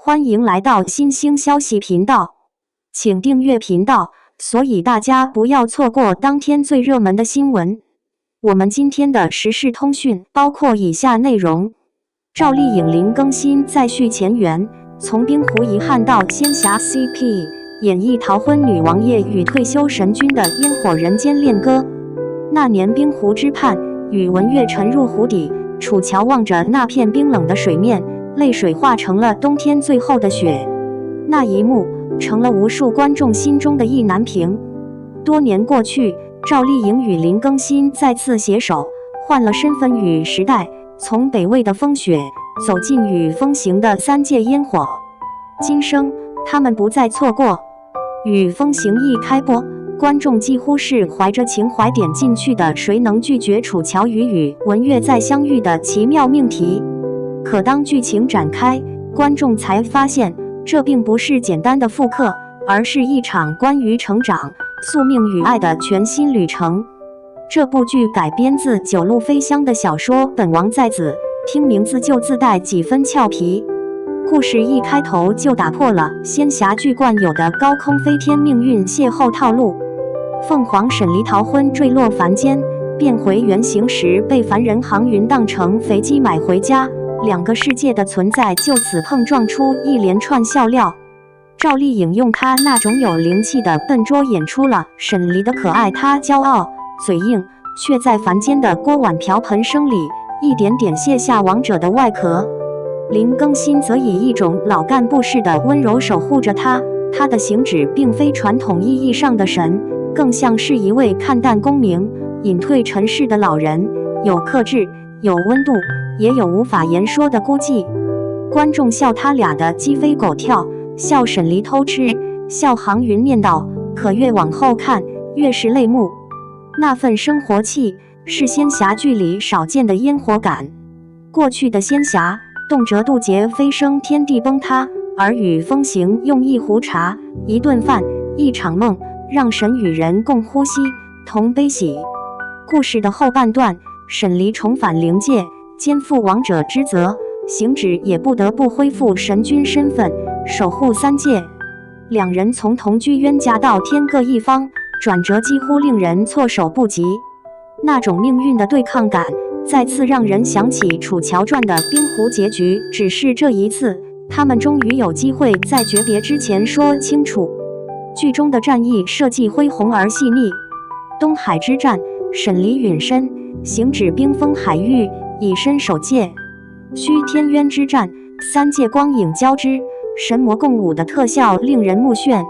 欢迎来到新兴消息频道，请订阅频道，所以大家不要错过当天最热门的新闻。我们今天的时事通讯包括以下内容：赵丽颖零更新再续前缘，从冰湖遗憾到仙侠 CP， 演绎逃婚女王夜与退休神君的烟火人间恋歌。那年冰湖之畔，宇文玥沉入湖底，楚乔望着那片冰冷的水面，泪水化成了冬天最后的雪。那一幕成了无数观众心中的意难平。多年过去，赵丽颖与林更新再次携手，换了身份与时代，从北魏的风雪走进与风行的3界烟火。今生他们不再错过。与风行一开播，观众几乎是怀着情怀点进去的，谁能拒绝楚乔与宇文玥再相遇的奇妙命题？可当剧情展开，观众才发现，这并不是简单的复刻，而是一场关于成长、宿命与爱的全新旅程。这部剧改编自九鹭飞香的小说《本王在子》，听名字就自带几分俏皮。故事一开头就打破了仙侠剧惯有的高空飞天命运邂逅套路。凤凰沈离逃婚坠落凡间，变回原形时被凡人航云当成飞机买回家，两个世界的存在就此碰撞出一连串笑料。赵丽颖用她那种有灵气的笨拙演出了沈离的可爱，她骄傲嘴硬，却在凡间的锅碗瓢盆声里一点点卸下王者的外壳。林更新则以一种老干部式的温柔守护着她，她的行止并非传统意义上的神，更像是一位看淡功名、隐退尘世的老人，有克制，有温度，也有无法言说的孤寂。观众笑他俩的鸡飞狗跳，笑沈离偷吃，笑航云念叨，可越往后看越是泪目。那份生活气是仙侠剧里少见的烟火感。过去的仙侠动辄渡劫飞升天地崩塌，而与风行用一壶茶、一顿饭、一场梦，让神与人共呼吸，同悲喜。故事的后半段，沈离重返灵界，肩负王者之责，行止也不得不恢复神君身份，守护3界。两人从同居冤家到天各一方，转折几乎令人措手不及。那种命运的对抗感，再次让人想起《楚乔传》的冰湖结局，只是这一次，他们终于有机会在诀别之前说清楚。剧中的战役设计恢宏而细腻。东海之战，沈离陨身，行止冰封海域，以身守界。虚天渊之战，3界光影交织，神魔共舞的特效令人目眩。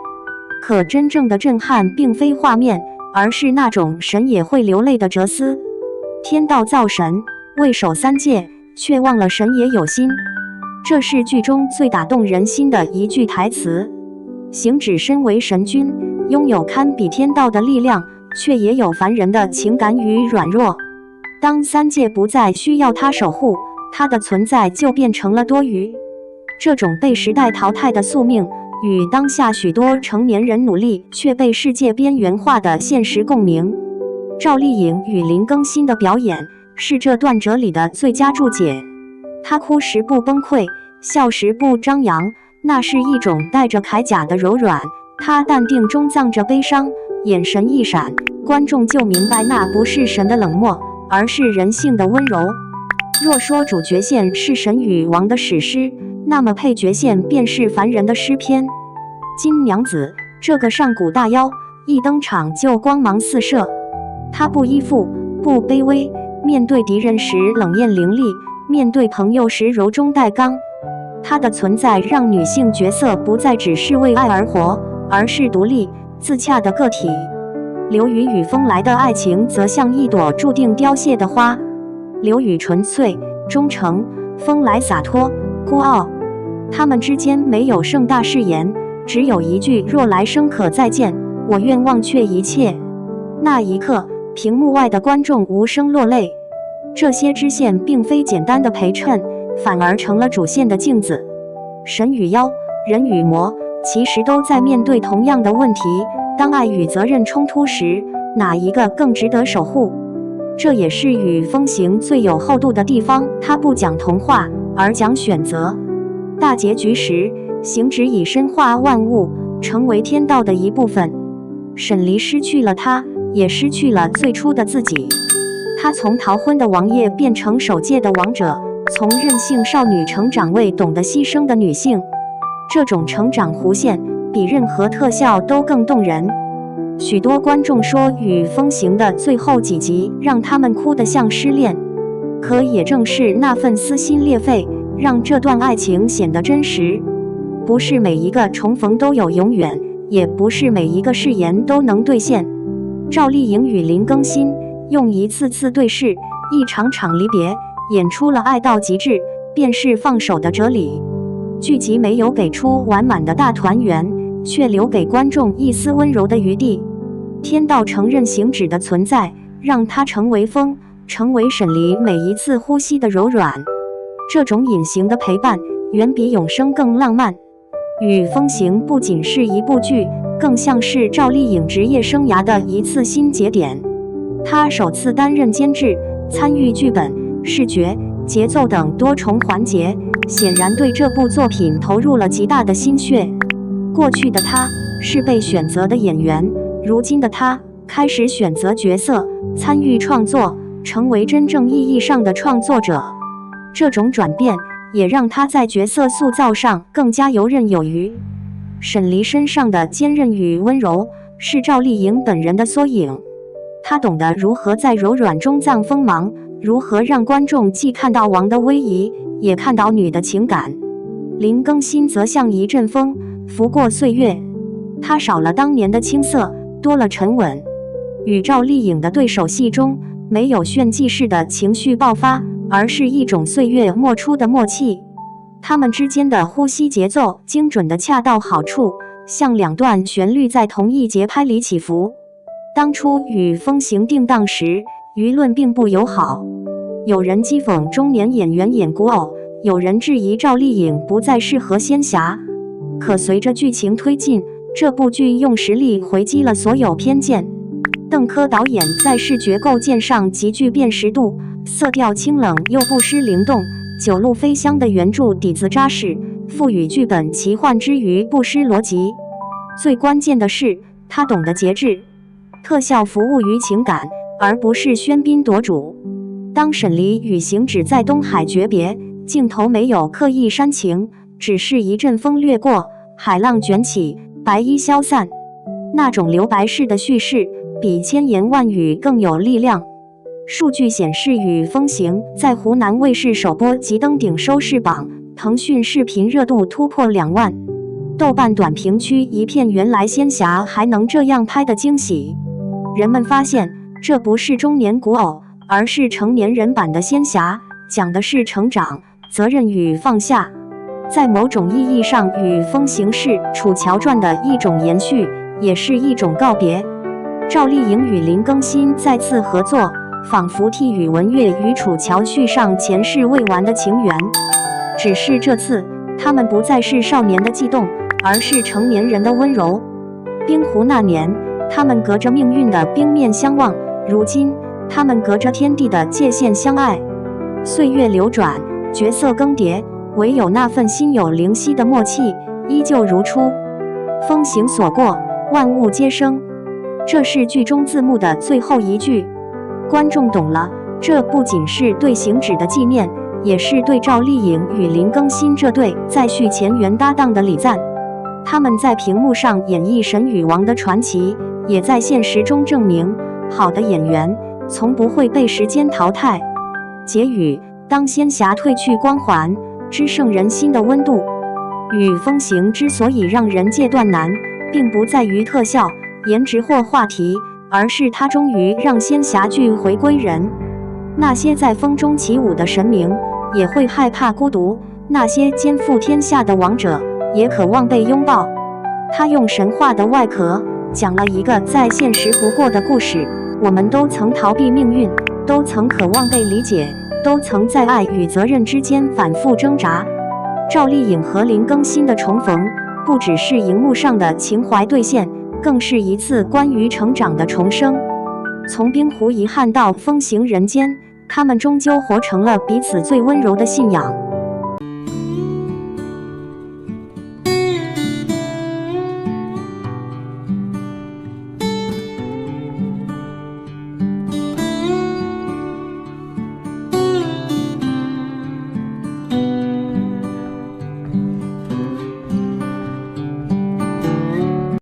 可真正的震撼并非画面，而是那种神也会流泪的哲思。天道造神，为守3界，却忘了神也有心。这是剧中最打动人心的一句台词。行止身为神君，拥有堪比天道的力量，却也有凡人的情感与软弱。当3界不再需要他守护，他的存在就变成了多余。这种被时代淘汰的宿命，与当下许多成年人努力却被世界边缘化的现实共鸣。赵丽颖与林更新的表演是这段折里的最佳注解。她哭时不崩溃，笑时不张扬，那是一种带着铠甲的柔软。她淡定中藏着悲伤，眼神一闪，观众就明白那不是神的冷漠，而是人性的温柔。若说主角线是神与王的史诗，那么配角线便是凡人的诗篇。金娘子这个上古大妖，一登场就光芒四射。她不依附，不卑微，面对敌人时冷艳凌厉，面对朋友时柔中带刚。她的存在让女性角色不再只是为爱而活，而是独立自洽的个体。刘宇与风来的爱情则像一朵注定凋谢的花。刘宇纯粹忠诚，风来洒脱孤傲。他们之间没有盛大誓言，只有一句若来生可再见，我愿忘却一切。那一刻，屏幕外的观众无声落泪。这些支线并非简单的陪衬，反而成了主线的镜子。神与妖，人与魔，其实都在面对同样的问题：当爱与责任冲突时，哪一个更值得守护？这也是与风行最有厚度的地方，它不讲童话，而讲选择。大结局时，行止已身化万物，成为天道的一部分。沈离失去了他，也失去了最初的自己。他从逃婚的王爷变成守戒的王者，从任性少女成长为懂得牺牲的女性。这种成长弧线比任何特效都更动人。许多观众说《与风行》的最后几集让他们哭得像失恋，可也正是那份撕心裂肺，让这段爱情显得真实。不是每一个重逢都有永远，也不是每一个誓言都能兑现。赵丽颖与林更新用一次次对视，一场场离别，演出了爱到极致便是放手的哲理。剧集没有给出完满的大团圆，却留给观众一丝温柔的余地。天道承认行止的存在，让他成为风，成为沈离每一次呼吸的柔软。这种隐形的陪伴远比永生更浪漫。与风行不仅是一部剧，更像是赵丽颖职业生涯的一次新节点。她首次担任监制，参与剧本、视觉、节奏等多重环节，显然对这部作品投入了极大的心血。过去的她是被选择的演员，如今的她开始选择角色，参与创作，成为真正意义上的创作者。这种转变也让她在角色塑造上更加游刃有余。沈离身上的坚韧与温柔是赵丽颖本人的缩影，她懂得如何在柔软中藏锋芒，如何让观众既看到王的威仪，也看到女的情感。林更新则像一阵风，拂过岁月，他少了当年的青涩，多了沉稳。与赵丽颖的对手戏中，没有炫技式的情绪爆发，而是一种岁月磨出的默契。他们之间的呼吸节奏精准的恰到好处，像两段旋律在同一节拍里起伏。当初与风行定档时，舆论并不友好，有人讥讽中年演员演古偶，有人质疑赵丽颖不再适合仙侠。可随着剧情推进，这部剧用实力回击了所有偏见。邓科导演在视觉构建上极具辨识度，色调清冷又不失灵动。九路飞香的原著底子扎实，赋予剧本奇幻之余不失逻辑。最关键的是，他懂得节制，特效服务于情感，而不是喧宾夺主。当沈离与行止在东海诀别，镜头没有刻意煽情，只是一阵风掠过，海浪卷起，白衣消散。那种留白式的叙事比千言万语更有力量。数据显示，《与风行》在湖南卫视首播即登顶收视榜，腾讯视频热度突破2万，豆瓣短评区一片原来仙侠还能这样拍的惊喜。人们发现，这不是中年古偶，而是成年人版的仙侠，讲的是成长、责任与放下。在某种意义上，《与风行》是《楚乔传》的一种延续，也是一种告别。赵丽颖与林更新再次合作，仿佛替宇文玥与楚乔续上前世未完的情缘。只是这次，他们不再是少年的悸动，而是成年人的温柔。冰湖那年，他们隔着命运的冰面相望；如今，他们隔着天地的界限相爱。岁月流转，角色更迭，唯有那份心有灵犀的默契依旧如初。风行所过，万物皆生。这是剧中字幕的最后一句。观众懂了，这不仅是对行止的纪念，也是对赵丽颖与林更新这对再续前缘搭档的礼赞。他们在屏幕上演绎神与王的传奇，也在现实中证明，好的演员从不会被时间淘汰。结语：当仙侠褪去光环，只剩人心的温度。与风行之所以让人戒断难，并不在于特效、颜值或话题，而是它终于让仙侠剧回归人。那些在风中起舞的神明，也会害怕孤独；那些肩负天下的王者，也渴望被拥抱。他用神话的外壳，讲了一个再现实不过的故事。我们都曾逃避命运，都曾渴望被理解，都曾在爱与责任之间反复挣扎。赵丽颖和林更新的重逢，不只是荧幕上的情怀兑现，更是一次关于成长的重生。从冰湖遗憾到风行人间，他们终究活成了彼此最温柔的信仰。